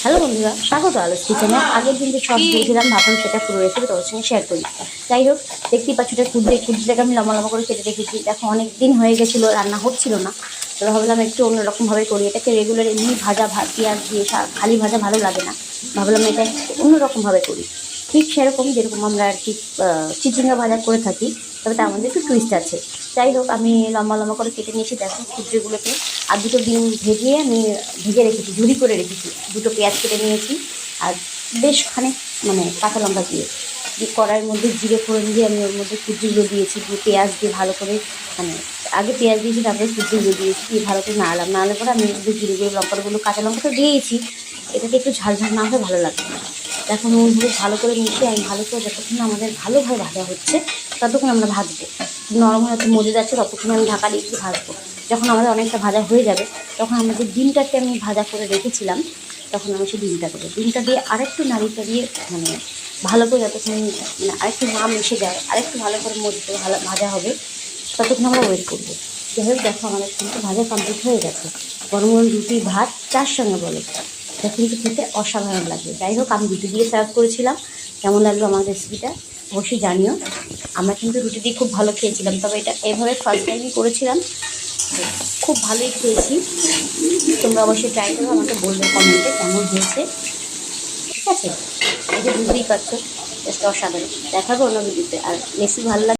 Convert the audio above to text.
Hello বন্ধুরা, স্বাগত আলোস কিচেনে। আগের দিন যে শর্টস দিয়েছিলাম, ভাবলাম সেটা পুরো রেসিপি তোমার সঙ্গে শেয়ার করি। যাই হোক, দেখতেই পাচ্ছ এটা কুদরিটাকে আমি লম্বা লম্বা করে কেটে রেখেছি। দেখো অনেক দিন হয়ে গেছিলো, রান্না হচ্ছিল না, তো ভাবলাম একটু অন্যরকমভাবে করি। এটাকে রেগুলার এমনি ভাজা পেঁয়াজ দিয়ে খালি ভাজা ভালো লাগে না, ভাবলাম এটা একটু অন্যরকমভাবে করি। ঠিক সেরকম যেরকম আমরা আর কি চিচিঙ্গা ভাজা করে থাকি, তবে তার মধ্যে একটু টুইস্ট আছে। যাই হোক, আমি লম্বা লম্বা করে কেটে নিয়েছি। দেখো কুদরিগুলোকে আর দুটো ডিম ভেজিয়ে আমি ভেজে রেখেছি, ঝুরি করে রেখেছি। দুটো পেঁয়াজ কেটে নিয়েছি আর বেশ খানিক কাঁচা লঙ্কা দিয়ে কড়াইয়ের মধ্যে জিরে ফোড়ন দিয়ে আমি ওর মধ্যে কুদরিগুলো দিয়েছি, দিয়ে পেঁয়াজ দিয়ে ভালো করে আগে পেঁয়াজ দিয়েছি, তারপরে কুদরিগুলো দিয়েছি, দিয়ে ভালো করে নাড়ালে পরে আমি ওদের জিরেগুলো লঙ্কাগুলো কাঁচা লঙ্কা তো দিয়েছি। এটাকে একটু ঝাল ঝাল না হলে ভালো লাগবে না। এখন নুন হলুদ ভালো করে মিশিয়ে আমি ভালো করে যতক্ষণ আমাদের ভালোভাবে ভাজা হচ্ছে ততক্ষণ আমরা ভাজবো। নরম হয়ে মজে যাচ্ছে ততক্ষণ আমি ঢাকা দিয়ে একটু ভাজবো। যখন আমাদের অনেকটা ভাজা হয়ে যাবে, তখন আমরা যে ডিমটাকে আমি ভাজা করে রেখেছিলাম, তখন আমি সেই ডিমটা দেবো। ডিমটা দিয়ে আরেকটু নাড়িয়ে দিয়ে ভালো করে যতক্ষণ আরেকটু না মিশে যায়, আরেকটু ভালো করে মজতে ভাজা হবে, ততক্ষণ আমরা ওয়েট করবো। যাই হোক, দেখো আমাদের কিন্তু ভাজা কমপ্লিট হয়ে গেছে। গরম গরম রুটি ভাত চার সঙ্গে বলে এটা কিন্তু খেতে অসাধারণ লাগবে। যাই হোক, আমি রুটি দিয়ে সার্ভ করেছিলাম। কেমন লাগলো আমার রেসিপিটা অবশ্যই জানিও। আমরা কিন্তু রুটি দিয়ে খুব ভালো খেয়েছিলাম, তবে এটা এভাবে ফার্স্ট টাইমই করেছিলাম, খুব ভালোই খেয়েছি। তোমরা অবশ্যই ট্রাই করো, আমাকে বলবে কমেন্টে কেমন হয়েছে। ঠিক আছে, এই যে বুঝতেই পারছো, জাস্ট অসাধারণ। দেখাবো অন্য ভিডিওতে। আর রেসিপি ভালো লাগে